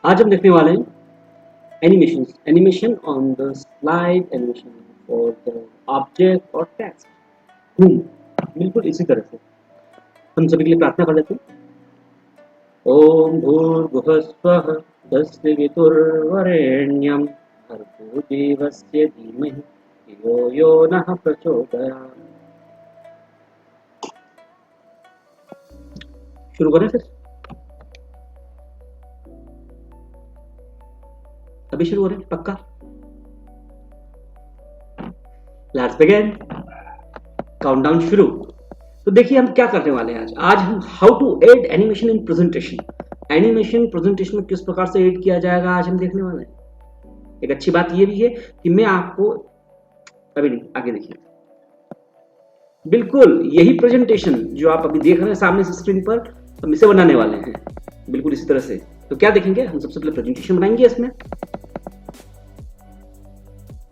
आज हम देखने वाले हैं animation on the slide, animation for the object और टेक्स्ट। बिल्कुल इसी तरह से हम सभी के लिए प्रार्थना कर लेते हैं। ओम भूर्भुवः स्वः तस्य वितुर्वरेण्यं भर्गो देवस्य धीमहि धियो यो नः प्रचोदयात्। शुरू करें फिर? अभी शुरू हो रहे हैं पक्का? Let's begin. काउंटडाउन शुरू। तो देखिए हम क्या करने वाले हैं आज हम how to add animation in presentation. Animation presentation में किस प्रकार से ऐड किया जाएगा आज हम देखने वाले हैं। एक अच्छी बात यह भी है कि मैं आपको अभी नहीं, आगे देखिए, बिल्कुल यही प्रेजेंटेशन जो आप अभी देख रहे हैं सामने से स्क्रीन पर, हम इसे बनाने वाले हैं बिल्कुल इसी तरह से। तो क्या देखेंगे, हम सबसे पहले प्रेजेंटेशन बनाएंगे इसमें,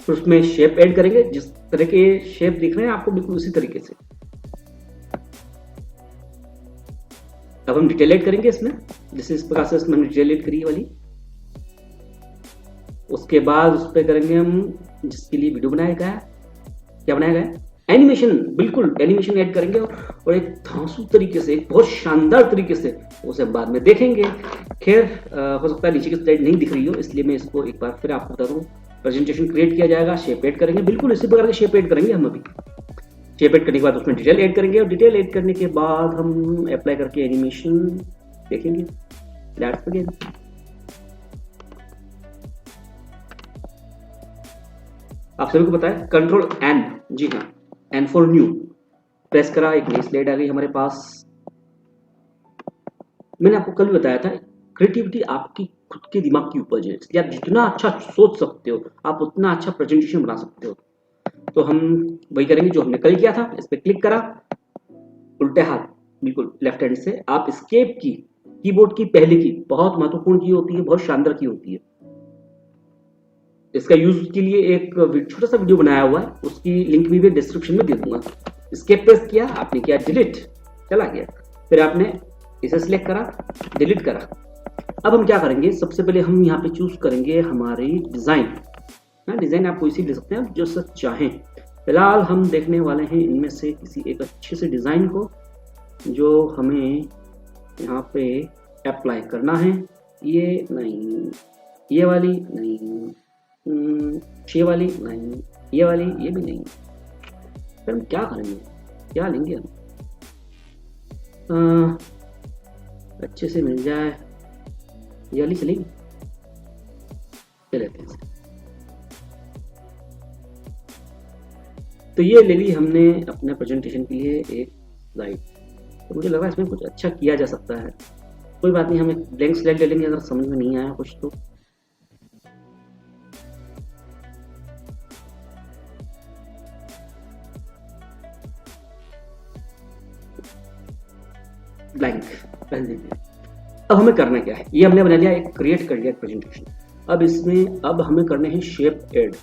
फिर उसमें शेप ऐड करेंगे। जिस तरह के शेप दिख रहे हैं आपको बिल्कुल उसी तरीके से। अब हम डिटेल ऐड करेंगे इसमें, जैसे इस प्रकार से इसमें हमने डिटेल ऐड करी वाली। उसके बाद उस पर करेंगे हम जिसके लिए वीडियो बनाया गया है, क्या बनाया गया है, एनिमेशन। बिल्कुल एनिमेशन ऐड करेंगे और एक धांसू तरीके से, एक बहुत शानदार तरीके से उसे हम बाद में देखेंगे। खैर हो सकता है नीचे की स्लाइड नहीं दिख रही हो, इसलिए मैं इसको एक बार फिर आपको बता दूं। प्रेजेंटेशन क्रिएट किया जाएगा, शेप ऐड करेंगे, बिल्कुल इसी प्रकार के शेप ऐड करेंगे हम अभी। शेप ऐड करने के बाद उसमें डिटेल ऐड करेंगे और डिटेल ऐड करने के बाद हम अप्लाई करके एनिमेशन देखेंगे। Let's begin. आप सभी को पता है कंट्रोल एन, जी हाँ, एन फॉर न्यू प्रेस करा, एक नई स्लाइड आ गई हमारे पास। मैंने आपको कल भी बताया था क्रिएटिविटी आपकी खुद के दिमाग की उपज है, इसलिए आप जितना अच्छा सोच सकते हो आप उतना अच्छा प्रेजेंटेशन बना सकते हो। तो हम वही करेंगे जो हमने कल किया था। इस पर क्लिक करा, उल्टे हाथ बिल्कुल लेफ्ट हैंड से आप एस्केप की, कीबोर्ड की पहले की बहुत महत्वपूर्ण की होती है, बहुत शानदार की होती है। इसका यूज के लिए एक छोटा सा वीडियो बनाया हुआ है, उसकी लिंक भी मैं डिस्क्रिप्शन में दे दूंगा। एस्केप प्रेस किया, आपने किया डिलीट, चला गया। फिर आपने इसे सिलेक्ट करा, डिलीट करा। अब हम क्या करेंगे, सबसे पहले हम यहाँ पे चूज करेंगे हमारी डिजाइन। डिजाइन आप कोई सी ले सकते हैं जो सब चाहें। फिलहाल हम देखने वाले हैं इनमें से किसी एक अच्छे से डिजाइन को जो हमें यहाँ पे अप्लाई करना है। ये नहीं, ये वाली नहीं, ये वाली नहीं, ये वाली, ये भी नहीं। फिर हम क्या करेंगे, क्या लेंगे हम, अच्छे से मिल जाए, ये वाली चलेगी, लेते हैं। तो ये ले ली हमने अपने प्रेजेंटेशन के लिए एक स्लाइड। तो मुझे लगा इसमें कुछ अच्छा किया जा सकता है। कोई बात नहीं, हम एक ब्लैंक स्लाइड ले लेंगे अगर समझ में नहीं आया कुछ तो। ब्लैंक पहन लीजिए। अब हमें करना क्या है, ये हमने बना लिया, एक क्रिएट कर लिया प्रेजेंटेशन। अब इसमें अब हमें करने हैं शेप ऐड।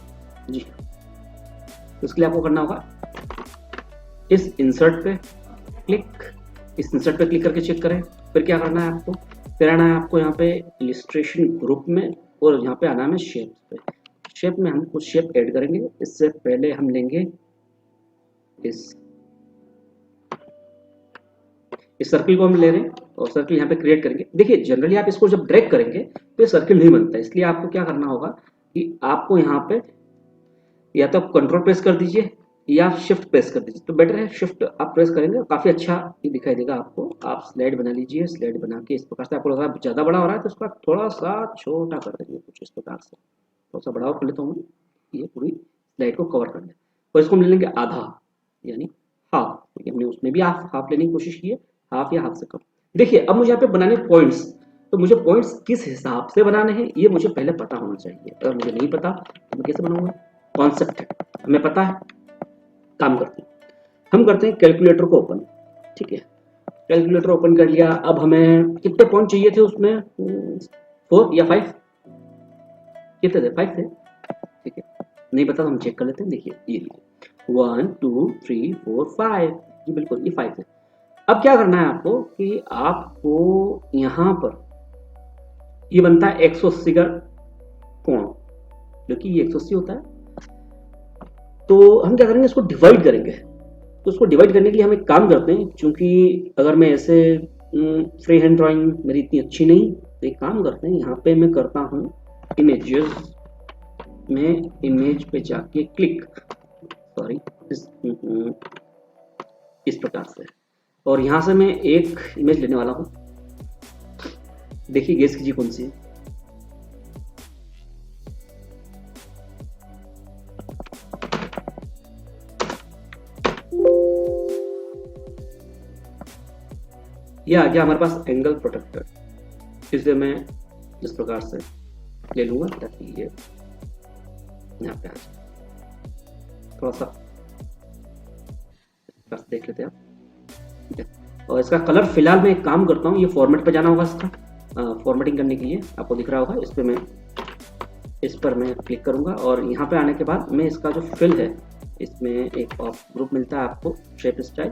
जी, तो इसके लिए आपको करना होगा इस इंसर्ट पे क्लिक, इस इंसर्ट पे क्लिक करके चेक करें। फिर क्या करना है आपको, फिर आना है आपको यहाँ पे इलिस्ट्रेशन ग्रुप में और यहाँ पे आना है शेप पे। शेप में हम कुछ शेप ऐड करेंगे। इससे पहले हम लेंगे इस सर्किल को हम ले रहे हैं और सर्किल यहाँ पे क्रिएट करेंगे। देखिए जनरली आप इसको जब ड्रैग करेंगे तो ये सर्किल नहीं बनता, इसलिए आपको क्या करना होगा कि आपको यहाँ पे या तो आप कंट्रोल प्रेस कर दीजिए या शिफ्ट प्रेस कर दीजिए। तो बेटर है शिफ्ट आप प्रेस करेंगे, काफी अच्छा ये दिखाई देगा आपको। आप स्लाइड बना लीजिए, स्लाइड बना के इस प्रकार से आपको लग रहा है ज्यादा बड़ा हो रहा है तो इसका थोड़ा सा छोटा कर देंगे, कुछ इस प्रकार से। थोड़ा सा बड़ा कर लेता हूँ, ये पूरी स्लाइड को कवर कर ले। और इसको हम ले लेंगे आधा, यानी हाफ, क्योंकि हमने उसमें भी हाफ लेने की कोशिश की है, हाफ या हाफ से कम। देखिए अब मुझे यहाँ पे बनाने पॉइंट्स, तो मुझे पॉइंट्स किस हिसाब से बनाने हैं ये मुझे पहले पता होना चाहिए। अगर मुझे नहीं पता तो मैं कैसे बनाऊंगा, कॉन्सेप्ट है हमें पता है। काम करते हैं, हम करते हैं कैलकुलेटर को ओपन। ठीक है, कैलकुलेटर ओपन कर लिया। अब हमें कितने पॉइंट चाहिए थे उसमें, 4 या 5, कितने थे, 5 थे। ठीक है, नहीं पता तो हम चेक कर लेते हैं। देखिए ये 1 2 3 4 5, जी बिल्कुल ये 5 थे। अब क्या करना है आपको कि आपको यहाँ पर ये बनता है 180 का कोण, जो कि ये 180 होता है। तो हम क्या करेंगे, इसको डिवाइड करेंगे। तो उसको डिवाइड करने के लिए हम एक काम करते हैं, क्योंकि अगर मैं ऐसे फ्री हैंड ड्राइंग मेरी इतनी अच्छी नहीं, तो एक काम करते हैं, यहाँ पे मैं करता हूँ इमेजेस में, इमेज पे जाके क्लिक, सॉरी इस प्रकार से, और यहाँ से मैं एक इमेज लेने वाला हूँ। देखिए गेस कीजिए कौन सी है। ये आ गया हमारे पास एंगल प्रोटेक्टर। इसे मैं इस प्रकार से ले लूंगा ताकि ये यहाँ पे आ जाए। थोड़ा सा बस देख लेते हैं आप। और इसका कलर फिलहाल मैं एक काम करता हूँ, ये फॉर्मेट पे जाना होगा इसका, फॉर्मेटिंग करने के लिए आपको दिख रहा होगा, इस पर मैं क्लिक करूंगा, और यहाँ पे आने के बाद मैं इसका जो फिल है, इसमें एक ऑफ ग्रुप मिलता है आपको, शेप स्टाइल।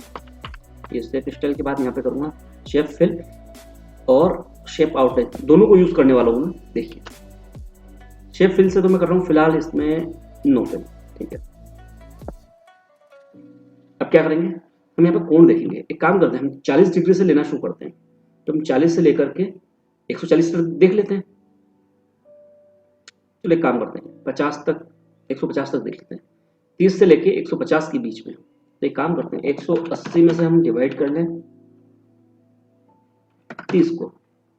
ये शेप स्टाइल के बाद यहाँ पे करूंगा शेप फिल और शेप आउटलाइन, दोनों को यूज करने वाला हूँ मैं। देखिए शेप फिल से तो मैं कर रहा हूँ फिलहाल इसमें नो फिल, ठीक है। अब क्या करेंगे, हम यहाँ पे कोण देखेंगे। एक काम करते हैं, हम 40 डिग्री से लेना शुरू करते हैं। तो हम 40 से लेकर के 140 तक देख लेते हैं। चलो एक काम करते हैं, 50 तक, 150 तक देख लेते हैं। 30 से लेके 150 के बीच में। तो एक काम करते हैं, 180 में से हम डिवाइड कर लें 30 को,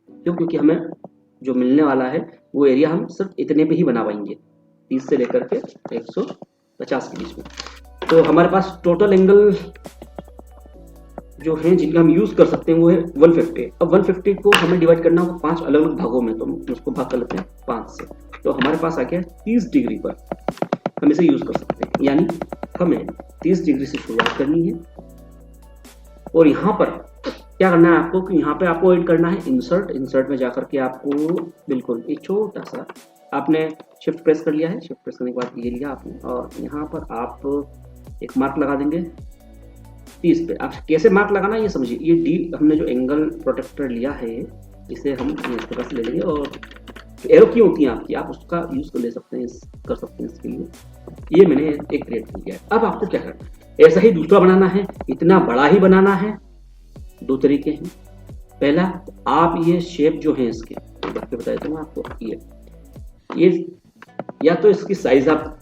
क्यों, क्योंकि हमें जो मिलने वाला है वो एरिया हम सिर्फ इतने पे ही बना पाएंगे, 30 से लेकर के 150 के बीच में। तो हमारे पास टोटल एंगल जो है जिनका हम यूज कर सकते हैं वो है 150। अब 150 को हमें डिवाइड करना होगा 5 अलग अलग भागों में, तो हम उसको भाग कर लेते हैं 5 से। तो हमारे पास आ गया 30 डिग्री पर हम इसे यूज कर सकते हैं, यानी हमें 30 डिग्री से शुरुआत करनी है। और यहाँ पर क्या करना है आपको, कि यहाँ पे आपको ऐड करना है इंसर्ट में जाकर के आपको बिल्कुल एक छोटा सा, आपने शिफ्ट प्रेस कर लिया है, शिफ्ट प्रेस करने के बाद ये लिया आपने, और यहाँ पर आप एक मार्क लगा देंगे 30 पे। आप कैसे मार्क लगाना ये समझिए, ये डी हमने जो एंगल प्रोटेक्टर लिया है इसे हम इस तरह से ले लेंगे, और एरो की होती है आपकी, आप उसका यूज कर सकते हैं इसके लिए। ये मैंने एक क्रिएट कर लिया है। अब आपको क्या करना है, ऐसा ही दूसरा बनाना है, इतना बड़ा ही बनाना है। दो तरीके हैं। पहला, आप ये शेप जो है इसके बता देता हूँ आपको, ये या तो इसकी साइज आप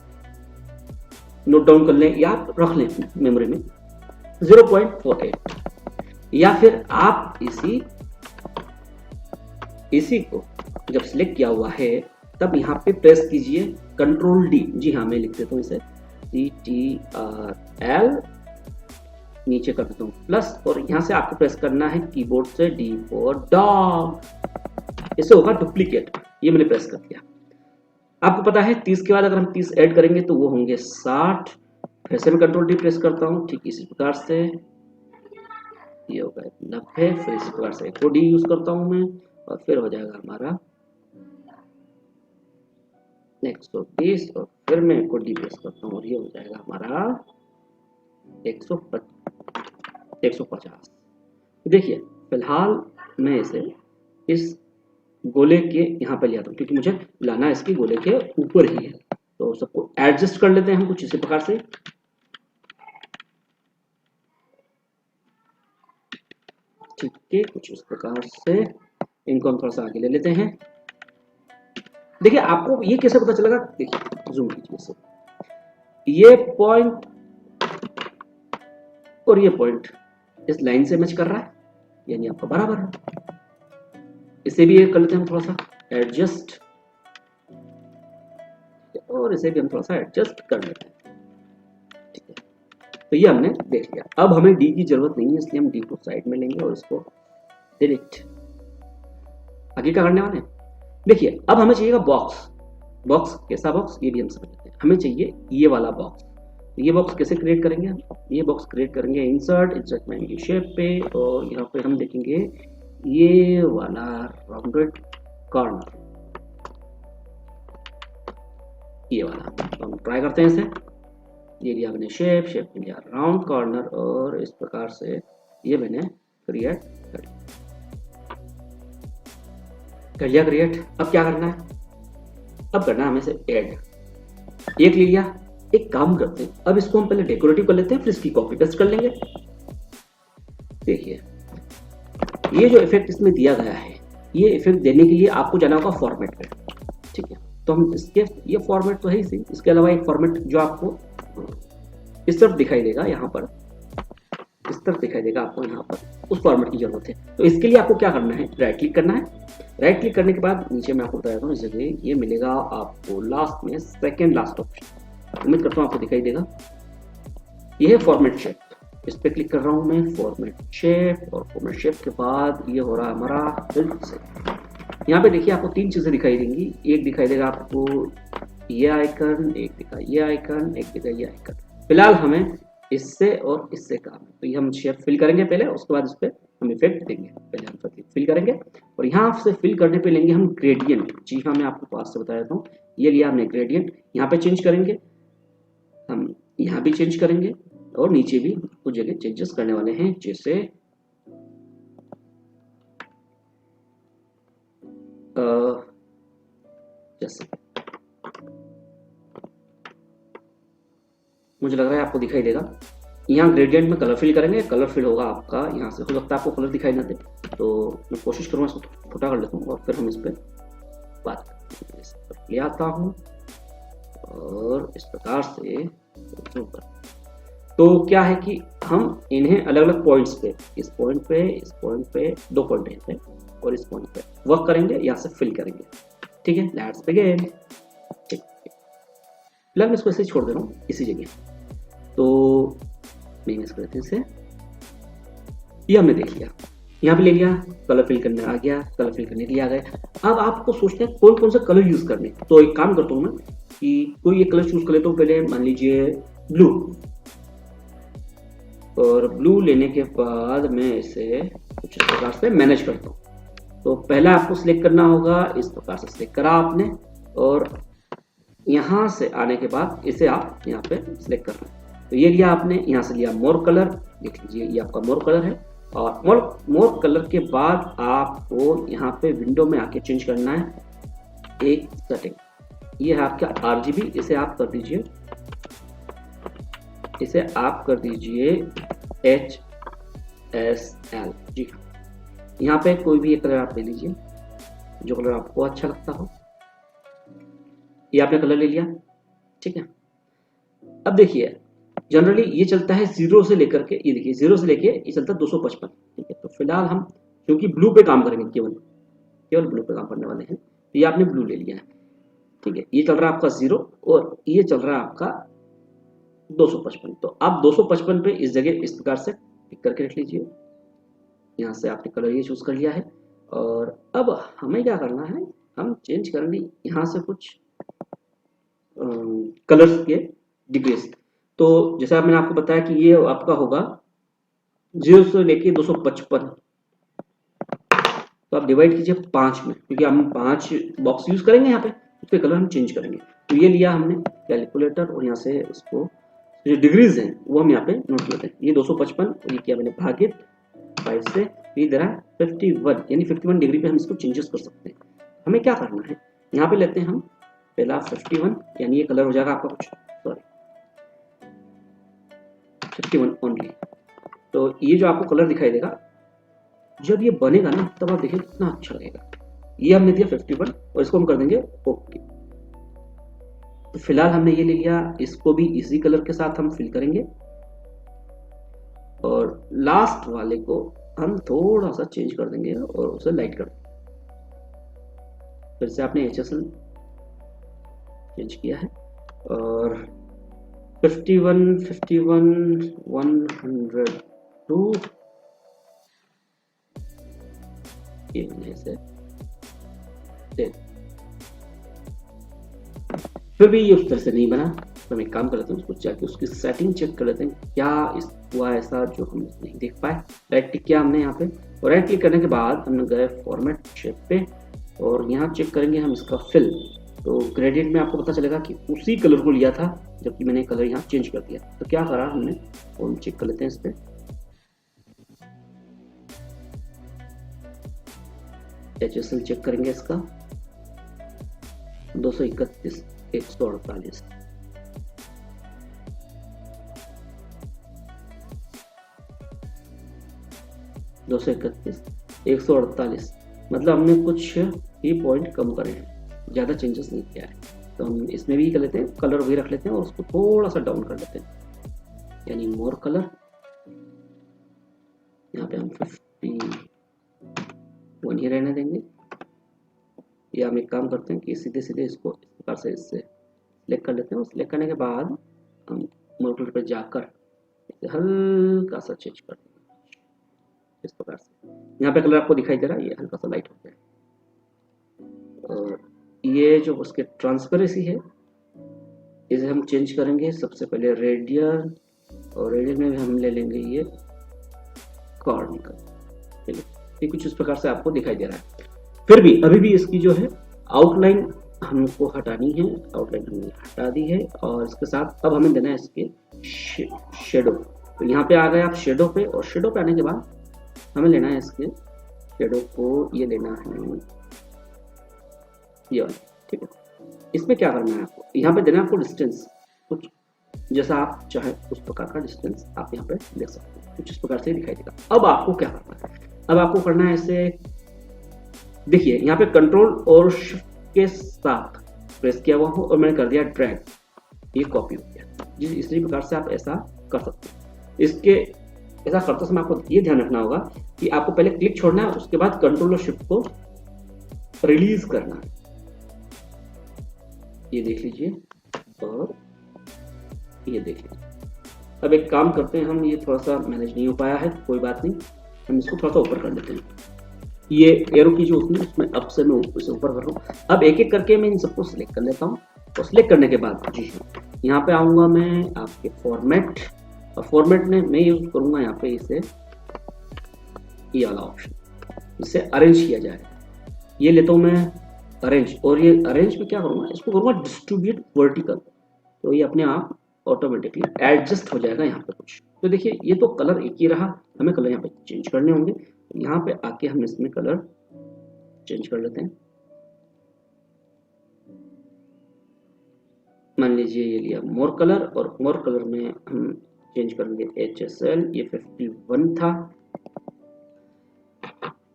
नोट डाउन कर लें या आप रख लें मेमोरी में 0.48, या फिर आप इसी को जब सिलेक्ट किया हुआ है तब यहाँ पे प्रेस कीजिए कंट्रोल डी। जी हाँ, मैं लिख देता हूँ इसे CTRL, नीचे कर देता हूँ प्लस, और यहाँ से आपको प्रेस करना है कीबोर्ड से D फॉर डॉग। इससे होगा डुप्लीकेट, ये मैंने प्रेस कर दिया। आपको पता है 30 के बाद अगर हम 30 ऐड करेंगे तो वो होंगे 60। फिर से मैं कंट्रोल डी प्रेस करता हूँ, ठीक इसी प्रकार से ये होगा 90। फिर इसी प्रकार से डी यूज करता हूँ मैं, और फिर हो जाएगा हमारा 120, और फिर मैं डी प्रेस करता हूँ और ये हो जाएगा हमारा 150। देखिए फिलहाल मैं इसे इस गोले के यहाँ पे ले आता हूँ, क्योंकि मुझे लाना इसके गोले के ऊपर ही है। तो सबको एडजस्ट कर लेते हैं हम कुछ इसी प्रकार से। ठीक है, कुछ इस प्रकार से इनको हम थोड़ा सा आगे ले लेते हैं। देखिए आपको ये कैसे पता चलेगा, देखिए जूम कीजिए इसे, ये पॉइंट और ये पॉइंट इस लाइन से मैच कर रहा है, यानी आपका बराबर है। इसे भी कर लेते हैं हम थोड़ा सा एडजस्ट, और इसे भी हम थोड़ा सा एडजस्ट कर लेते हैं। ठीक है, तो ये हमने देख लिया। अब हमें डी की जरूरत नहीं है, इसलिए हम डी को साइड में लेंगे और इसको डिलीट। आगे क्या करने वाले हैं, देखिए अब हमें चाहिएगा बॉक्स। कैसा बॉक्स, ये भी हम समझ लेते हैं। हमें चाहिए ये वाला बॉक्स। ये बॉक्स कैसे क्रिएट करेंगे हम, ये बॉक्स क्रिएट करेंगे इंसर्ट में आएंगे शेप पे, और यहाँ पे हम देखेंगे ये वाला राउंडेड कॉर्नर, ये वाला। तो हम ट्राई करते हैं इसे। ये लिया मैंने शेप में लिया राउंड कॉर्नर, और इस प्रकार से ये मैंने क्रिएट कर लिया। कर लिया क्रिएट। अब क्या करना है, अब करना है हमें से ऐड। एक ले लिया, एक काम करते हैं, अब इसको हम पहले डेकोरेटिव कर लेते हैं, फिर इसकी कॉपी पेस्ट कर लेंगे। देखिए ये जो इफेक्ट इसमें दिया गया है, ये इफेक्ट देने के लिए आपको जाना होगा फॉर्मेट पे। ठीक है, तो हम इसके ये फॉर्मेट तो है ही सही, इसके अलावा एक फॉर्मेट जो आपको इस तरफ दिखाई देगा, यहाँ पर इस तरफ दिखाई देगा आपको, यहाँ पर उस फॉर्मेट की जरूरत है। तो इसके लिए आपको क्या करना है, राइट क्लिक करना है। राइट क्लिक करने के बाद नीचे मैं आपको बता देता हूँ, इस जगह ये मिलेगा आपको लास्ट में, सेकेंड लास्ट ऑप्शन, उम्मीद करता हूँ आपको दिखाई देगा। ये है फॉर्मेट शेप, इस पर क्लिक कर रहा हूँ मैं, फॉर्मेट शेप, और फॉर्मेट शेप के बाद ये हो रहा है हमारा फिल से। यहाँ पे देखिए आपको तीन चीजें दिखाई देंगी, एक दिखाई देगा आपको ये आइकन, एक दिखा ये आइकन, एक दिखा ये आइकन। फिलहाल हमें इससे और इससे काम है, तो ये हम शेप फिल करेंगे पहले, उसके बाद इस पर हम इफेक्ट देंगे। पहले हम फिल करेंगे और यहाँ से फिल करने पे लेंगे हम ग्रेडियंट। जी हाँ, मैं आपको पास से बता देता हूँ, ये लिया हमने ग्रेडियंट, यहाँ पे चेंज करेंगे हम, यहाँ भी चेंज करेंगे और नीचे भी कुछ जगह चेंजेस करने वाले हैं, जैसे जैसे मुझे लग रहा है आपको दिखाई देगा। यहाँ ग्रेडियंट में कलर फिल करेंगे, कलर फिल होगा आपका यहाँ से, हो सकता है आपको कलर दिखाई ना दे, तो मैं कोशिश करूँगा इसको छोटा कर लेता हूँ और फिर हम इस पर बात करते हैं। इस पर ले आता हूँ और इस प्रकार से तो क्या है कि हम इन्हें अलग अलग पॉइंट्स पे, इस पॉइंट पे, इस पॉइंट पे, दो पॉइंट हैं और इस पॉइंट पे वर्क करेंगे, यहाँ से फिल करेंगे। ठीक है, लेट्स बिगिन। ठीक, फिलहाल मैं इसको ऐसे छोड़ दे रहा हूँ इसी जगह। तो मैंने इसको लेते हैं इसे, ये हमने देख लिया, यहाँ पे ले लिया, कलर फिल करने आ गया, कलर फिल करने के लिए आ गए। अब आपको सोचना है कौन कौन सा कलर यूज करने, तो एक काम करता हूँ मैं कि कोई एक कलर चूज कर लेता हूँ। पहले मान लीजिए ब्लू, और ब्लू लेने के बाद मैं इसे कुछ इस प्रकार से मैनेज करता हूँ। तो पहला आपको सिलेक्ट करना होगा, इस प्रकार से सिलेक्ट करा आपने, और यहाँ से आने के बाद इसे आप यहाँ पे सिलेक्ट करना है। तो ये लिया आपने, यहाँ से लिया मोर कलर, देख लीजिए ये आपका मोर कलर है। और मोर कलर के बाद आपको यहाँ पे विंडो में आके चेंज करना है एक सेटिंग, ये है आपका RGB, इसे आप कर दीजिए, इसे आप कर दीजिए HSL। जी हाँ, यहाँ पे कोई भी एक कलर आप ले लीजिए, जो कलर आपको अच्छा लगता हो। ये आपने कलर ले लिया, ठीक है। अब देखिए जनरली ये चलता है 0 से लेकर के, ये देखिए 0 से लेके ये चलता है 255। ठीक है, तो फिलहाल हम क्योंकि ब्लू पे काम करेंगे, केवल ब्लू पे काम करने वाले हैं, तो ये आपने ब्लू ले लिया है। ठीक है, ये चल रहा है आपका 0 और ये चल रहा है आपका 255। तो आप 255 पे इस जगह इस प्रकार से टिक करके रख लीजिए। यहाँ से आपने कलर ये चूज कर लिया है, और अब हमें क्या करना है, हम चेंज करेंगे यहाँ से कुछ कलर्स के डिग्रीज। तो जैसे मैंने आपको बताया कि ये आपका होगा 0 से लेके 255, तो आप डिवाइड कीजिए 5 में, क्योंकि हम 5 बॉक्स यूज करेंगे यहाँ पे, उसके कलर हम चेंज करेंगे। तो ये लिया हमने कैलकुलेटर, और यहाँ से उसको जो डिग्रीज हैं वो हम यहाँ पे नोट लेते हैं। ये 255 और ये किया मैंने भागित 5 से, ये दे रहा है 51, यानी 51 डिग्री पे हम इसको चेंजेस कर सकते हैं। हमें क्या करना है, यहाँ पे लेते हैं हम पहला 51, यानी ये कलर हो जाएगा आपका कुछ, सॉरी 51 ओनली। तो ये जो आपको कलर दिखाई देगा, जब ये बनेगा ना तब आप देखिए कितना अच्छा लगेगा। ये हमने दिया 51 और इसको हम कर देंगे ओके। तो फिलहाल हमने ये ले लिया, इसको भी इसी कलर के साथ हम फिल करेंगे, और लास्ट वाले को हम थोड़ा सा चेंज कर देंगे और उसे लाइट कर देंगे। फिर से आपने HSL चेंज किया है, और 51, 102 ये से फिर भी ये उस तरह से नहीं बना। तो हम एक काम कर लेते हैं, उसको जाके उसकी सेटिंग चेक कर लेते हैं, क्या इस हुआ ऐसा जो हम नहीं देख पाए। राइट क्लिक किया हमने यहाँ पे, और राइट क्लिक करने के बाद हमने गए फॉर्मेट शेप पे, और यहाँ चेक करेंगे हम इसका फिल। तो ग्रेडियंट में आपको पता चलेगा कि उसी कलर को लिया था, जबकि मैंने कलर यहाँ चेंज कर दिया। तो क्या करा हमने, वो हम चेक कर लेते हैं इस पर। HSL चेक करेंगे इसका 231 148 231 148, मतलब हमने कुछ ही पॉइंट कम करे हैं, ज़्यादा चेंजेस नहीं किया है। तो हम इसमें भी कर लेते हैं, कलर वही रख लेते हैं और उसको थोड़ा सा डाउन कर लेते हैं, यानी मोर कलर। यहाँ पे हम 51 ही रहने देंगे, या हम एक काम करते हैं कि सीधे सीधे इसको इस प्रकार से इससे सिलेक्ट कर लेते हैं, और सिलेक्ट करने के बाद हम मोर कलर पर जाकर इसे हल्का सा चेंज कर देंगे इस प्रकार से। यहाँ पे कलर आपको दिखाई दे रहा है, ये हल्का सा लाइट हो गया। और ये जो उसके ट्रांसपेरेंसी है इसे हम चेंज करेंगे। सबसे पहले रेडियन, और रेडियन में हम ले लेंगे ये कॉर्निकल। ये कुछ इस प्रकार से आपको दिखाई दे रहा है। फिर भी अभी भी इसकी जो है आउटलाइन हमको हटानी है, आउटलाइन हमने हटा दी है, और इसके साथ अब हमें देना है इसके शेडो। तो यहाँ पे आ गए आप शेडो पे, और शेडो पे आने के बाद हमें लेना है इसके शेडो को, ये लेना है ये वाला, ठीक है। इसमें क्या करना है आपको, यहाँ पे देना है आपको डिस्टेंस, कुछ जैसा आप चाहे उस प्रकार का डिस्टेंस आप यहाँ पे देख सकते हैं, कुछ इस प्रकार से दिखाई देगा। अब आपको क्या करना है, अब आपको करना है इसे, देखिए यहाँ पे कंट्रोल और शिफ्ट के साथ प्रेस किया हुआ हो और मैंने कर दिया ड्रैग, ये कॉपी हो गया। जिस इसी प्रकार से आप ऐसा कर सकते हैं। इसके ऐसा करते समय आपको ये ध्यान रखना होगा कि आपको पहले क्लिक छोड़ना है, उसके बाद कंट्रोल और शिफ्ट को रिलीज करना है। ये देख लीजिए और ये देख लीजिए। अब एक काम करते हैं हम, ये थोड़ा सा मैनेज नहीं हो पाया है, कोई बात नहीं, हम इसको थोड़ा सा ऊपर कर लेते हैं। ये एरो की जो होती है उसमें अब से मैं इसे ऊपर कर रहा हूँ। अब एक एक करके मैं इन सबको सिलेक्ट कर लेता हूँ, और सिलेक्ट करने के बाद जी यहाँ पे आऊँगा मैं आपके फॉर्मेट, और फॉर्मेट में मैं यूज करूँगा यहाँ पे इसे, ये वाला ऑप्शन, इसे अरेंज किया जाएगा। ये लेता हूँ मैं अरेंज, और ये अरेंज में क्या करूँगा, इसको करूँगा डिस्ट्रीब्यूट वर्टिकल, तो ये अपने आप ऑटोमेटिकली एडजस्ट हो जाएगा यहाँ पे कुछ। तो देखिए ये तो कलर एक ही रहा, हमें कलर यहाँ पे चेंज करने होंगे। यहाँ पे आके हम इसमें कलर चेंज कर लेते हैं। मान लीजिए ये लिया मोर कलर, और मोर कलर में हम चेंज करेंगे HSL, ये 51 था,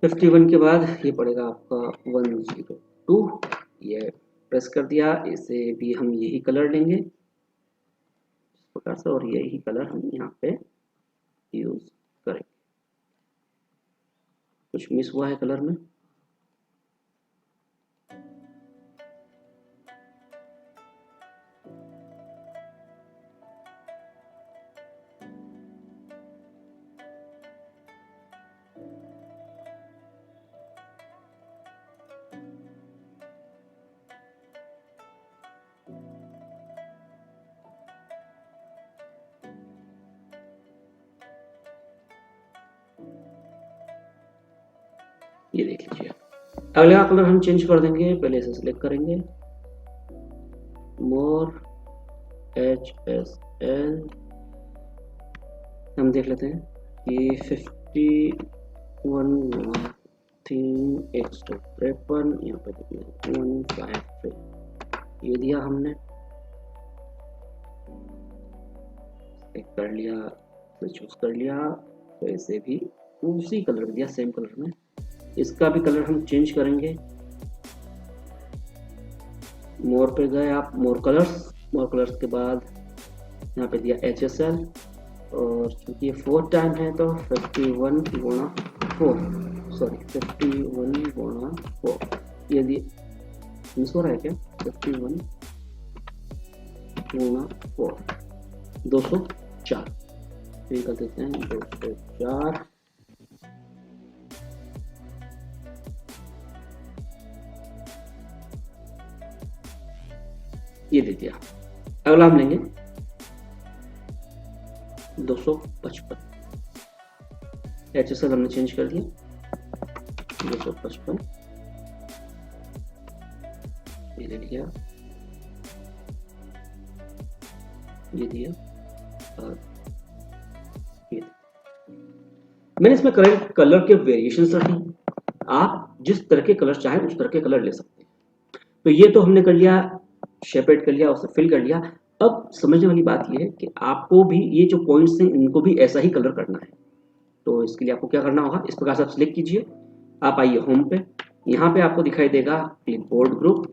51 के बाद ये पड़ेगा आपका 102, ये प्रेस कर दिया। इसे भी हम यही कलर लेंगे इस प्रकार से, और यही कलर हम यहाँ पे यूज करेंगे। कुछ मिस हुआ है कलर में, ये देख लीजिए। अगला कलर हम चेंज कर देंगे, पहले इसे सिलेक्ट करेंगे, मोर HSL, हम देख लेते हैं कि 51 153, यहाँ पे 153 ये दिया हमने, कर लिया, चूज कर लिया, तो इसे भी उसी कलर में दिया, सेम कलर में। इसका भी कलर हम चेंज करेंगे। मोर पे गए आप, मोर कलर्स के बाद यहाँ पे दिया HSL, और चूंकि ये 4 टाइम है तो 51 गुणा 4, सॉरी 51 गुणा 4, ये दिया, मिस हो रहा है क्या, 51 गुणा 4 204, ये कर देते हैं 204। ये दे दिया। अगला हम लेंगे 255, HSL हमने चेंज कर दिया, 255 ये ले लिया, ये दिया, और ये मैंने इसमें कलर के वेरिएशंस रखी। आप जिस तरह के कलर चाहे उस तरह के कलर ले सकते हैं। तो ये तो हमने कर लिया, शेप ऐड कर लिया, उसे फिल कर लिया। अब समझने वाली बात ये है कि आपको भी ये जो पॉइंट्स हैं इनको भी ऐसा ही कलर करना है। तो इसके लिए आपको क्या करना होगा, इस प्रकार से आप सिलेक्ट कीजिए, आप आइए होम पे, यहाँ पे आपको दिखाई देगा क्लिपबोर्ड ग्रुप,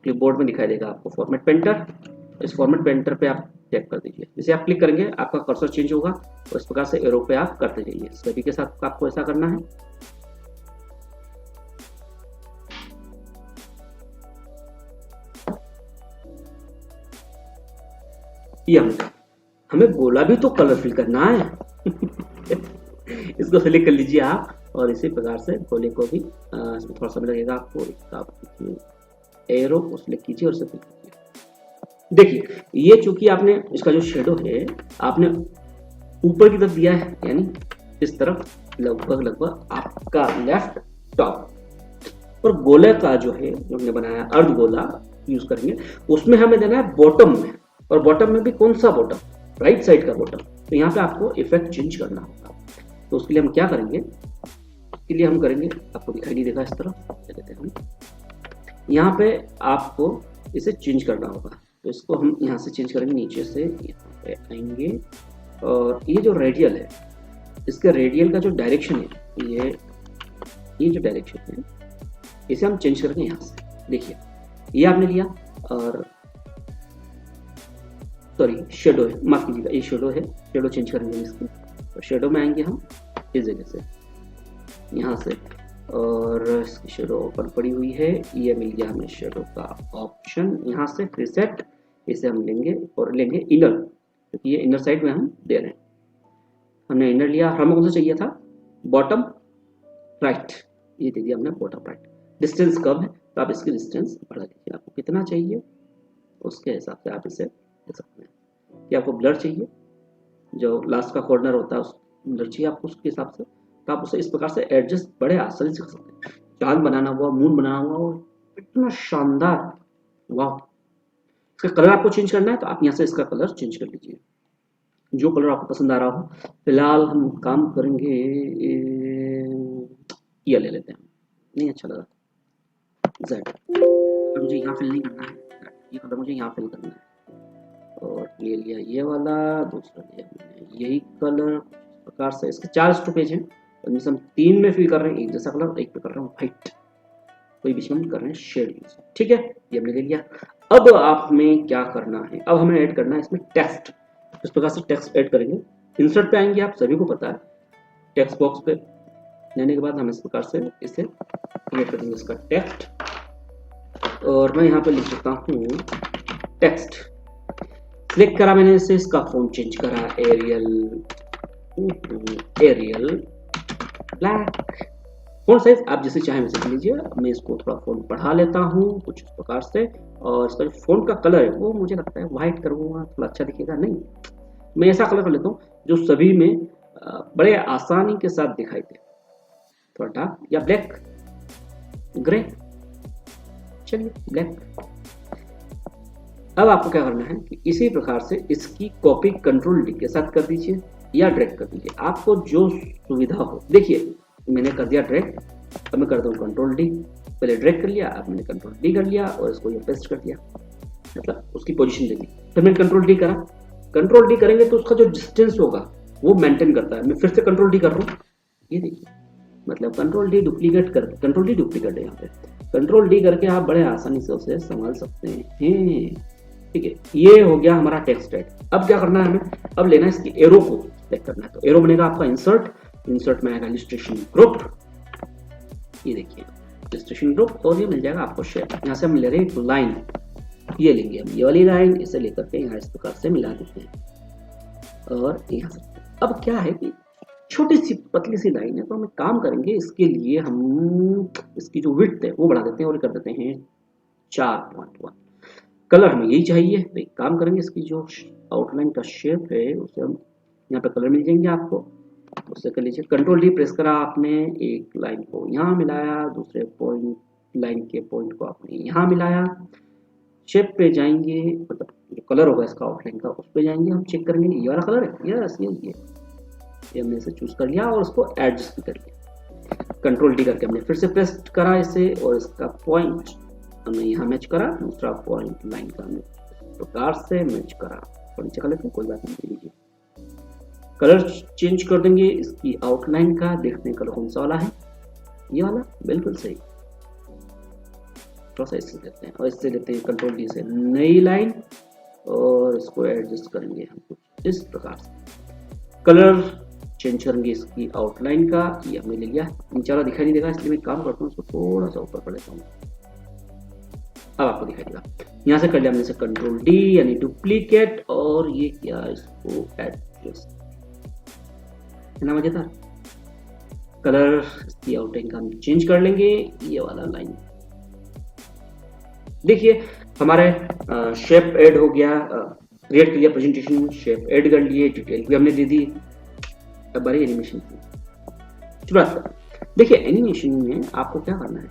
क्लिपबोर्ड में दिखाई देगा आपको फॉर्मेट पेंटर, इस फॉर्मेट पेंटर पे आप टैप कर दीजिए। जैसे आप क्लिक करेंगे आपका कर्सर चेंज होगा और इस प्रकार से एरो पे आप करते जाइए। सभी के साथ आपको ऐसा करना है। ये हमें बोला भी तो कलर फिल करना है इसको सिलेक्ट कर लीजिए आप और इसी प्रकार से गोले को भी इसमें थोड़ा समय लगेगा आपको, आप एरो को सिलेक्ट कीजिए और इसे फिल कीजिए। देखिए ये चूंकि आपने इसका जो शेडो है आपने ऊपर की तरफ दिया है, यानी इस तरफ लगभग आपका लेफ्ट टॉप, और गोले का जो है जो हमने बनाया अर्ध गोला यूज करेंगे, उसमें हमें देना है बॉटम में, और बॉटम में भी कौन सा बॉटम, राइट साइड का बॉटम। तो यहाँ पे आपको इफेक्ट चेंज करना होगा। तो उसके लिए हम क्या करेंगे, इसके लिए हम करेंगे, आपको दिखाई नहीं देगा इस तरफ, क्या कहते हैं हम, यहाँ पे आपको इसे चेंज करना होगा। तो इसको हम यहाँ से चेंज करेंगे, नीचे से यहाँ पे आएंगे और ये जो रेडियल है, इसके रेडियल का जो डायरेक्शन है, ये जो डायरेक्शन है इसे हम चेंज करेंगे यहाँ से। देखिए ये आपने लिया और सॉरी शेडो है, माफ कीजिएगा, ये शेडो है, शेडो चेंज करेंगे इसकी। तो शेडो में आएंगे हम इस जगह से, यहाँ से, और इसकी शेडो ओपन पड़ी हुई है, ये मिल गया हमें शेडो का ऑप्शन। यहाँ से प्रीसेट, इसे हम लेंगे और लेंगे इनर, क्योंकि ये इनर साइड में हम दे रहे हैं। हमने इनर लिया, हमें कौन सा चाहिए था, बॉटम राइट, ये दे दिया हमने बॉटम राइट। डिस्टेंस कम है तो आप इसकी डिस्टेंस बढ़ा लीजिए, आपको कितना चाहिए उसके हिसाब से आप इसे दे सकते हैं। कि आपको ब्लर चाहिए, जो लास्ट का कॉर्नर होता है उस ब्लर चाहिए आपको, उसके हिसाब से तो आप उसे इस प्रकार से एडजस्ट बड़े आसानी से कर सकते हैं। चांद बनाना हुआ, मून बनाना हुआ, इतना शानदार, वाह। इसका कलर आपको चेंज करना है तो आप यहाँ से इसका कलर चेंज कर लीजिए, जो कलर आपको पसंद आ रहा हो। फिलहाल हम काम करेंगे, ये ले लेते हैं, नहीं अच्छा लगा जेड, मुझे यहाँ फिल नहीं करना है, ये कलर मुझे यहाँ फिल करना है। और ये लिया ये वाला, दूसरा लिया मैंने यही कलर, प्रकार से इसके 4 स्टॉपेज हैं, उनमें से हम 3 में फिल कर रहे हैं एक जैसा कलर, एक पे कर रहे हैं व्हाइट, कोई बीच में हम कर रहे हैं शेड यूज। ठीक है, ये हमने ले लिया। अब आप में क्या करना है, अब हमें ऐड करना है इसमें टेक्स्ट। इस प्रकार से टेक्स्ट ऐड करेंगे, इंसर्ट पे आएंगे, आप सभी को पता है, टेक्स्ट बॉक्स पे जाने के बाद हम इस प्रकार से इसे क्रिएट करेंगे इसका टेक्स्ट, और मैं यहाँ पे लिख सकता हूँ टेक्स्ट। क्लिक करा मैंने इसे, इसका फॉन्ट चेंज करा, एरियल ब्लैक। फॉन्ट साइज आप जैसे चाहें वैसे लीजिए, मैं इसको थोड़ा फॉन्ट बढ़ा लेता हूँ कुछ इस प्रकार से, और इसका जो फॉन्ट का कलर है वो मुझे लगता है व्हाइट करूँगा, थोड़ा अच्छा दिखेगा। नहीं, मैं ऐसा कलर कर लेता हूँ जो सभी में बड़े आसानी के साथ दिखाई दे, थोड़ा डार्क या ब्लैक, ग्रे, चलिए ब्लैक। अब आपको क्या करना है कि इसी प्रकार से इसकी कॉपी कंट्रोल डी के साथ कर दीजिए या ड्रैग कर दीजिए, आपको जो सुविधा हो। देखिए मैंने कर दिया ड्रैग, अब मैं कर दूँ कंट्रोल डी, पहले ड्रैग कर लिया, अब मैंने कंट्रोल डी कर लिया और इसको ये पेस्ट कर दिया, मतलब उसकी पोजीशन दे दी। फिर मैंने कंट्रोल डी करा, कंट्रोल डी करेंगे तो उसका जो डिस्टेंस होगा वो मेंटेन करता है। मैं फिर से कंट्रोल डी कर रहा हूँ, ये देखिए, मतलब कंट्रोल डी डुप्लीकेट कर, कंट्रोल डी डुप्लीकेट है यहाँ पे, कंट्रोल डी करके आप बड़े आसानी से उसे संभाल सकते हैं। ठीक है, ये हो गया हमारा टेक्स्ट ऐड। अब क्या करना है हमें, अब लेना है इसकी एरो को सेलेक्ट करना है। तो एरो बनेगा आपका इंसर्ट, इंसर्ट में आएगा इलस्ट्रेशन ग्रुप, ये देखिए इलस्ट्रेशन ग्रुप, और ये मिल जाएगा आपको शेप। यहाँ से हम ले रहे हैं एक लाइन, ये लेंगे हम, ये वाली लाइन, इसे लेकर के यहाँ इस प्रकार से मिला देते हैं और यहाँ से। अब क्या है कि छोटी सी पतली सी लाइन है, तो हम काम करेंगे इसके लिए, हम इसकी जो विड्थ है वो बढ़ा देते हैं और कर देते हैं 4.1। कलर हमें यही चाहिए, तो एक काम करेंगे, इसकी जो आउटलाइन का शेप है उसे हम, यहाँ पे कलर मिल जाएंगे आपको, उससे कर लीजिए, कंट्रोल डी प्रेस करा आपने, एक लाइन को यहाँ मिलाया, दूसरे पॉइंट लाइन के पॉइंट को आपने यहाँ मिलाया, शेप पे जाएंगे, मतलब जो कलर होगा इसका आउटलाइन का उस पे जाएंगे, हम चेक करेंगे ये वाला कलर है, यस ये हमने इसे चूज कर लिया और उसको एडजस्ट भी कर लिया। कंट्रोल डी करके हमने फिर से प्रेस करा इसे, और इसका पॉइंट हमने यहाँ मैच करा, दूसरा पॉइंट लाइन का हमने इस प्रकार से मैच करा। और नीचे कर लेते हैं, कोई बात नहीं, लीजिए कलर चेंज कर देंगे इसकी आउटलाइन का। देखते हैं कलर कौन सा वाला है, ये वाला, बिल्कुल सही। थोड़ा सा इससे लेते हैं, और इससे लेते हैं कंट्रोल डी से नई लाइन, और इसको एडजस्ट करेंगे हम कुछ इस प्रकार से। कलर चेंज करेंगे इसकी आउटलाइन का, ये हमने ले लिया। नीचे वाला दिखाई नहीं देगा, इसलिए मैं काम करता हूँ, इसको थोड़ा सा ऊपर कर लेता हूँ, अब आपको दिखाई देगा। यहाँ से कर लिया हमने कंट्रोल डी यानी डुप्लीकेट, और ये किया इसको एडजस्ट, है ना मजेदार। कलर इसकी आउटलाइन का हम चेंज कर लेंगे, ये वाला लाइन। देखिए हमारे शेप ऐड हो गया, क्रिएट कर लिया प्रेजेंटेशन, शेप ऐड कर लिए, डिटेल भी हमने दे दी। अब बारी एनिमेशन की। शुरुआत करें। देखिए एनिमेशन में आपको क्या करना है,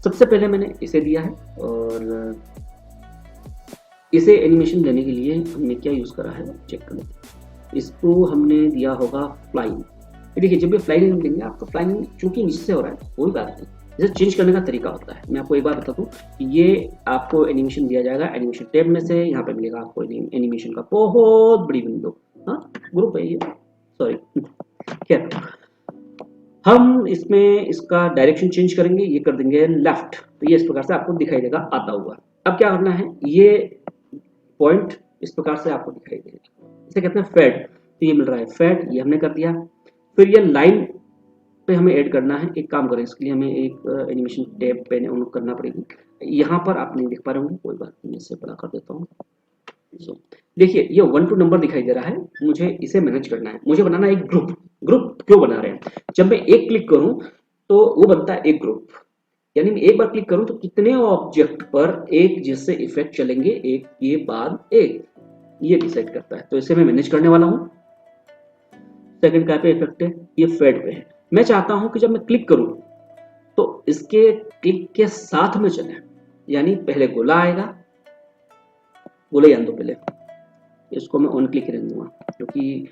सबसे पहले मैंने इसे दिया है, और इसे एनिमेशन देने के लिए हमने क्या यूज करा है चेक कर लेते हैं। इसको हमने दिया होगा फ्लाइंग। देखिए जब भी फ्लाइंग देंगे आपको, फ्लाइंग चूंकि नीचे से हो रहा है कोई बात नहीं, जैसे चेंज करने का तरीका होता है। मैं आपको एक बात बता दूं कि ये आपको एनिमेशन दिया जाएगा एनिमेशन टैब में से, यहाँ पे मिलेगा आपको एनिमेशन का बहुत बड़ी विंडो, हाँ ग्रुप है ये, सॉरी खैर। हम इसमें इसका डायरेक्शन चेंज करेंगे, ये कर देंगे लेफ्ट, तो ये इस प्रकार से आपको दिखाई देगा आता हुआ। अब क्या करना है, ये पॉइंट इस प्रकार से आपको दिखाई देगा, इसे कहते हैं फेड, तो ये मिल रहा है फेड, ये हमने कर दिया। फिर ये लाइन पे हमें ऐड करना है, एक काम करें इसके लिए हमें एक एनिमेशन टैब पे ऑन करना पड़ेगी। यहाँ पर आप नहीं देख पा रहे होंगे, कोई बात नहीं, इससे बड़ा कर देता हूँ। देखिए ये 1 2 नंबर दिखाई दे रहा है, मुझे इसे मैनेज करना है, मुझे बनाना है एक ग्रुप। ग्रुप क्यों बना रहे हैं, जब मैं एक क्लिक करूं तो वो बनता है एक ग्रुप, यानी मैं एक बार क्लिक करूं तो कितने ऑब्जेक्ट पर एक जैसे इफेक्ट चलेंगे, एक के बाद एक, ये डिसाइड करता है। तो इसे मैं मैनेज करने वाला हूं। सेकंड क्या पे इफेक्ट है, ये फेड पे है। मैं चाहता हूं कि जब मैं क्लिक करूं तो इसके क्लिक के साथ में चले, यानी पहले गोला आएगा, गोला यान दो पहले, इसको मैं ऑन क्लिक रहने दूंगा, क्योंकि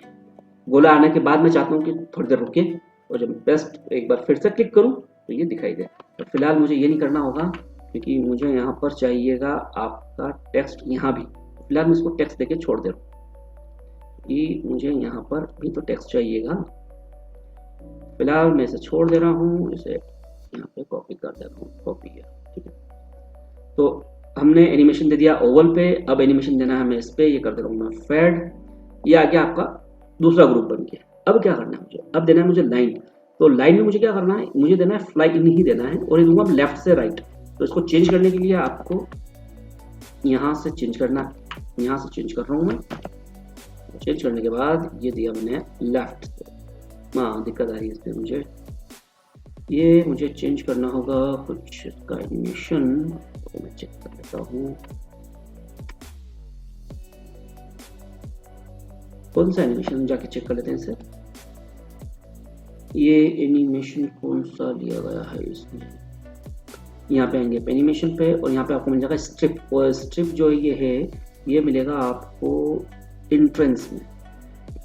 गोला आने के बाद मैं चाहता हूँ कि थोड़ी देर रुके, और जब बेस्ट एक बार फिर से क्लिक करूँ तो ये दिखाई दे। तो फिलहाल मुझे ये नहीं करना होगा, क्योंकि मुझे यहाँ पर चाहिएगा आपका टेक्स्ट, यहाँ भी फिलहाल मैं इसको टेक्स्ट देके छोड़ दे रहा हूँ, कि मुझे यहाँ पर भी तो टेक्स्ट चाहिएगा। फिलहाल मैं इसे छोड़ दे रहा हूँ, इसे यहाँ पे कॉपी कर दे रहा हूँ, कॉपी किया, ठीक है। तो हमने एनिमेशन दे दिया ओवल पे, अब एनिमेशन देना है हमें इस पे, ये कर दे रहा हूँ मैं फेड, ये आ गया आपका दूसरा ग्रुप बन गया। अब क्या करना है मुझे, अब देना है मुझे लाइन। तो लाइन में मुझे क्या करना है, मुझे देना है फ्लाई इन ही देना है, और ये दूंगा लेफ्ट से राइट। तो इसको चेंज करने के लिए आपको यहाँ से चेंज करना है, यहाँ से चेंज कर रहा हूँ मैं। चेंज करने के बाद ये दिया मैंने लेफ्ट से, हाँ दिक्कत आ रही है इसमें मुझे, ये मुझे चेंज करना होगा कुछ इसका एनिमेशन, तो मैं चेक कर लेता हूँ कौन सा एनिमेशन, जाके चेक कर लेते हैं इसे। ये एनिमेशन कौन सा लिया गया है इसमें, यहाँ पे आएंगे एनिमेशन पे, और यहाँ पे आपको मिल जाएगा स्ट्रिप, और स्ट्रिप जो ये है ये मिलेगा आपको इंट्रेंस में,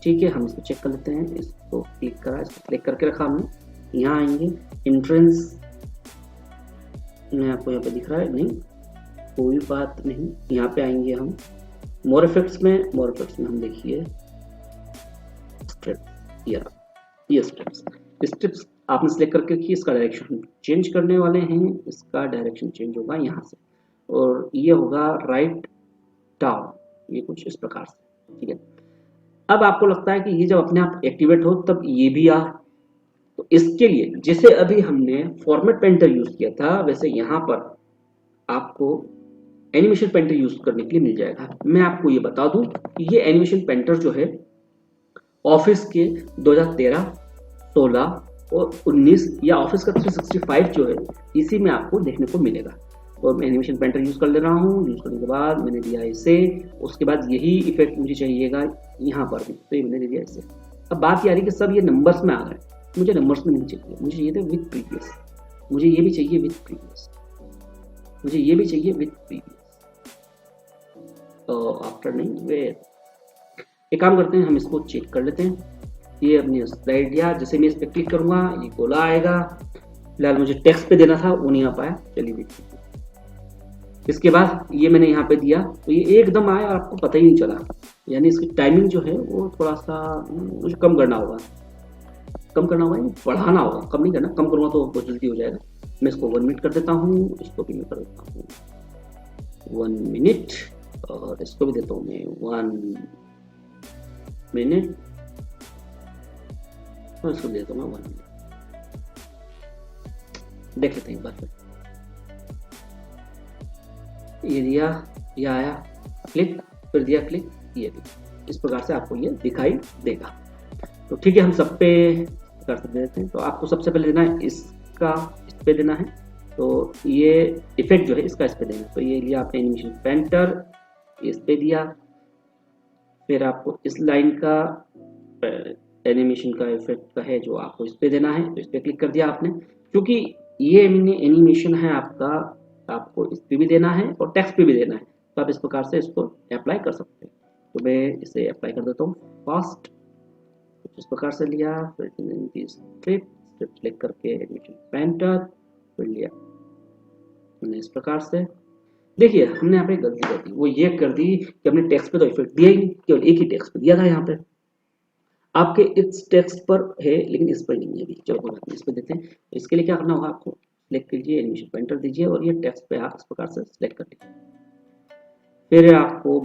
ठीक है। हम इसको चेक कर लेते हैं, इसको क्लिक करा, इसको क्लिक करके रखा हमने, यहाँ आएंगे इंट्रेंस में, आपको यहाँ पे दिख रहा है नहीं, कोई बात नहीं, यहाँ पे आएंगे हम मोर इफेक्ट्स में, मोर इफेक्ट्स में हम देखिए ये स्ट्रिप्स आपने सिलेक्ट करके रखिए। इसका डायरेक्शन चेंज करने वाले हैं, इसका डायरेक्शन चेंज होगा यहाँ से, और ये होगा राइट डाउन, ये कुछ इस प्रकार से, ठीक है। अब आपको लगता है कि ये जब अपने आप एक्टिवेट हो तब ये भी आ, तो इसके लिए जैसे अभी हमने फॉर्मेट पेंटर यूज किया था, वैसे यहाँ पर आपको एनिमेशन पेंटर यूज करने के लिए मिल जाएगा। मैं आपको ये बता दूं कि ये एनिमेशन पेंटर जो है ऑफिस के 2013, 16 और 19 या ऑफिस का 365 जो है इसी में आपको देखने को मिलेगा। और मैं एनिमेशन पेंटर यूज कर ले रहा हूँ, यूज करने के बाद मैंने दिया इसे, उसके बाद यही इफेक्ट मुझे चाहिएगा यहाँ पर भी, तो ये मैंने दे दिया इसे। अब बात ये आ रही है कि सब ये नंबर्स में आ रहा है, मुझे नंबर्स में नहीं चाहिए, मुझे ये विद प्रीवियस, मुझे ये भी चाहिए विद प्रीवियस, मुझे ये भी चाहिए विद प्रीवियस, तो आफ्टर नहीं वेट। एक काम करते हैं, हम इसको चेक कर लेते हैं। ये अपनी स्लाइड, या जैसे मैं इस पर क्लिक करूंगा ये गोला आएगा, फिलहाल मुझे टेक्स्ट पे देना था, वो नहीं आ पाया। चलिए देखिए, इसके बाद ये मैंने यहाँ पे दिया तो ये एकदम आया और आपको पता ही नहीं चला। यानी इसकी टाइमिंग जो है वो थोड़ा सा मुझे कम करना होगा, यानी बढ़ाना होगा, कम नहीं करना। कम करूँगा तो बहुत जल्दी हो जाएगा। मैं इसको 1 मिनट कर देता हूँ, इसको भी मैं कर देता हूँ 1 मिनट, और इसको भी देता हूँ मैं 1 मिनट, और इसको देता हूँ मैं 1 मिनट। देख लेते हैं एक बार फिर। ये दिया, ये आया क्लिक, फिर दिया क्लिक, ये भी इस प्रकार से आपको ये दिखाई देगा। तो ठीक है, हम सब पे कर देते हैं। तो आपको सबसे पहले देना है इसका, इस पे देना है। तो ये इफेक्ट जो है इसका इस पे देना है। तो ये लिया आपने एनिमेशन पेंटर, इस पे दिया। फिर आपको इस लाइन का एनिमेशन का इफेक्ट का है जो आपको इस पे देना है, तो इस पे क्लिक कर दिया आपने। क्योंकि ये एनिमेशन है आपका, आपको इस पे भी देना है और टेक्स्ट पे भी देना है, तो आप इस प्रकार से इसको अप्लाई कर सकते हैं। तो मैं इसे अप्लाई कर देता हूँ फास्ट, इस प्रकार से लिया। फिर स्ट्रिप सेलेक्ट करके एनिमेशन पेंटर, फिर लिया मैंने इस प्रकार से। देखिए हमने यहाँ पे गलती कर दी, वो ये कर दी कि हमने टेक्स्ट पे तो इफेक्ट दिया ही नहीं, केवल एक ही टेक्स्ट पे दिया था। यहाँ पे आपके इस टेक्स्ट पर है लेकिन इस पर नहीं है अभी। चलो कोई बात नहीं, इस पर देते हैं। इसके लिए क्या करना होगा, आपको सिलेक्ट कीजिए, एनिमेशन पेंटर दीजिए और ये टेक्स्ट पे आप इस प्रकार से सिलेक्ट कर लीजिए। फिर आपको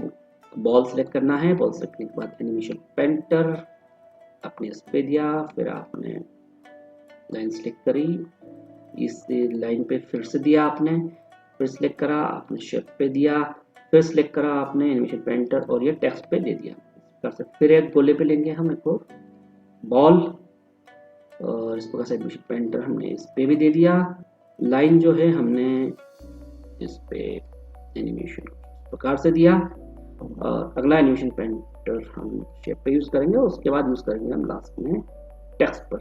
बॉल सेलेक्ट करना है, बॉल सेलेक्ट करने के बाद एनिमेशन पेंटर आपने इस पे दिया। फिर आपने लाइन सेलेक्ट करी, इस लाइन पे फिर से दिया आपने, फिर सिलेक्ट करा आपने, शेप पे दिया, फिर सिलेक्ट करा आपने एनिमेशन पेंटर और ये टेक्स्ट पे दे दिया। कर सकते। फिर एक गोले पे लेंगे हम एक और बॉल, और इस प्रकार से एनिमेशन पेंटर हमने इस पे भी दे दिया। लाइन जो है हमने इस पे एनिमेशन इस प्रकार से दिया, और अगला एनिमेशन पेंटर हम शेप पे यूज करेंगे, उसके बाद यूज करेंगे हम लास्ट में टेक्स्ट पर।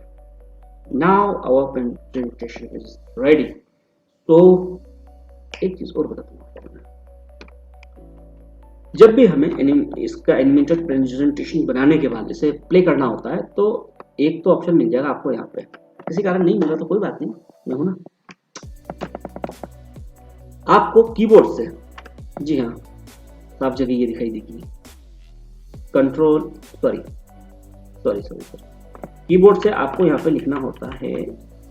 Now our presentation is ready. तो एक चीज और बताता हूँ, जब भी हमें इसका एनिमेटेड प्रेजेंटेशन बनाने के बाद इसे प्ले करना होता है तो एक तो ऑप्शन मिल जाएगा आपको यहाँ पे। किसी कारण नहीं मिला तो कोई बात नहीं, मैं हूं ना। आपको कीबोर्ड से, जी हाँ साफ जगह ये दिखाई देगी, कंट्रोल सॉरी कीबोर्ड से आपको यहाँ पे लिखना होता है,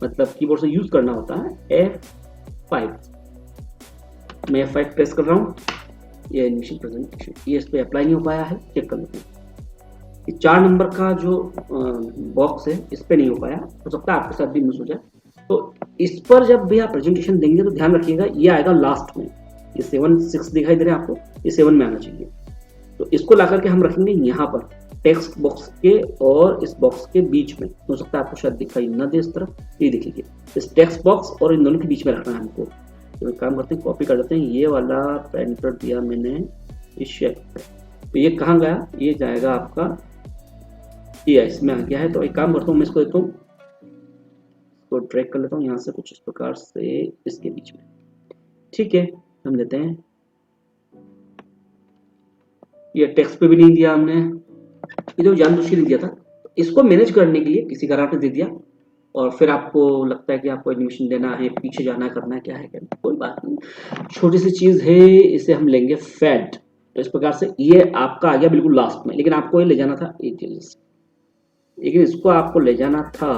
मतलब कीबोर्ड से यूज करना होता है F5। मैं F5 प्रेस कर रहा हूँ, ये एनिमेशन प्रेजेंटेशन ये इस पे अप्लाई नहीं हो पाया है, चेक कर लेते हैं। ये 4 नंबर का जो बॉक्स है इस पे नहीं हो पाया, हो सकता है आपके साथ भी मिस हो जाए। तो इस पर जब भी आप प्रेजेंटेशन देंगे तो ध्यान रखिएगा ये आएगा लास्ट में। ये 7-6 दिखाई दे रहा है आपको, ये 7 में आना चाहिए। तो इसको ला करके हम रखेंगे यहाँ पर टेक्स्ट बॉक्स के और इस बॉक्स के बीच में। हो सकता है आपको शायद दिखाई न दे इस तरफ, ये देखिए इस टेक्स्ट बॉक्स और इन दोनों के बीच में रखना है हमको। तो एक काम करते हैं, कॉपी कर देते हैं। ये वाला पेंटर दिया मैंने इस शेप पे, तो ये कहाँ गया, ये जाएगा आपका ये इसमें आ गया है। तो एक काम करता हूँ, मैं इसको देता हूँ, इसको ड्रैग कर लेता हूँ यहाँ से कुछ इस प्रकार से इसके बीच में। ठीक है, हम देते हैं। ये टेक्स्ट पे भी नहीं दिया हमने, ये तो जानबूझ के नहीं दिया था। इसको मैनेज करने के लिए किसी कारण से दे दिया, और फिर आपको लगता है कि आपको एनिमेशन देना है, पीछे जाना है, करना है, क्या है करना, कोई बात नहीं, छोटी सी चीज है। इसे हम लेंगे फेड। तो इस प्रकार से ये आपका आ गया बिल्कुल लास्ट में, लेकिन आपको ये ले जाना था एक चीज, लेकिन इसको आपको ले जाना था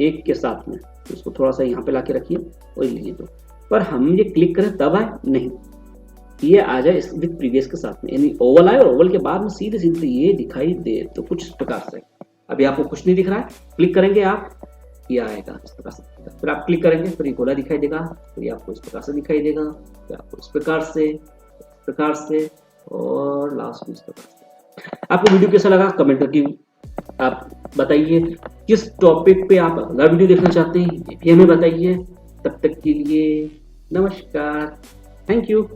एक के साथ में। इसको थोड़ा सा यहाँ पे ला के रखिए और लीजिए। तो पर हम ये क्लिक करें तब आए नहीं, ये आ जाए इस विद प्रीवियस के साथ में, यानी ओवल आए और ओवल के बाद में सीधे सीधे ये दिखाई दे। तो कुछ इस प्रकार से अभी आपको कुछ नहीं दिख रहा है, क्लिक करेंगे आप, ये आएगा इस प्रकार से। फिर आप क्लिक करेंगे फिर ये गोला दिखाई देगा, फिर ये आपको इस प्रकार से दिखाई देगा, फिर आपको इस प्रकार से और लास्ट में इस प्रकार से। आपको वीडियो कैसा लगा कमेंट करके आप बताइए। किस टॉपिक पे आप अगला वीडियो देखना चाहते हैं ये भी हमें बताइए। तब तक के लिए नमस्कार, थैंक यू।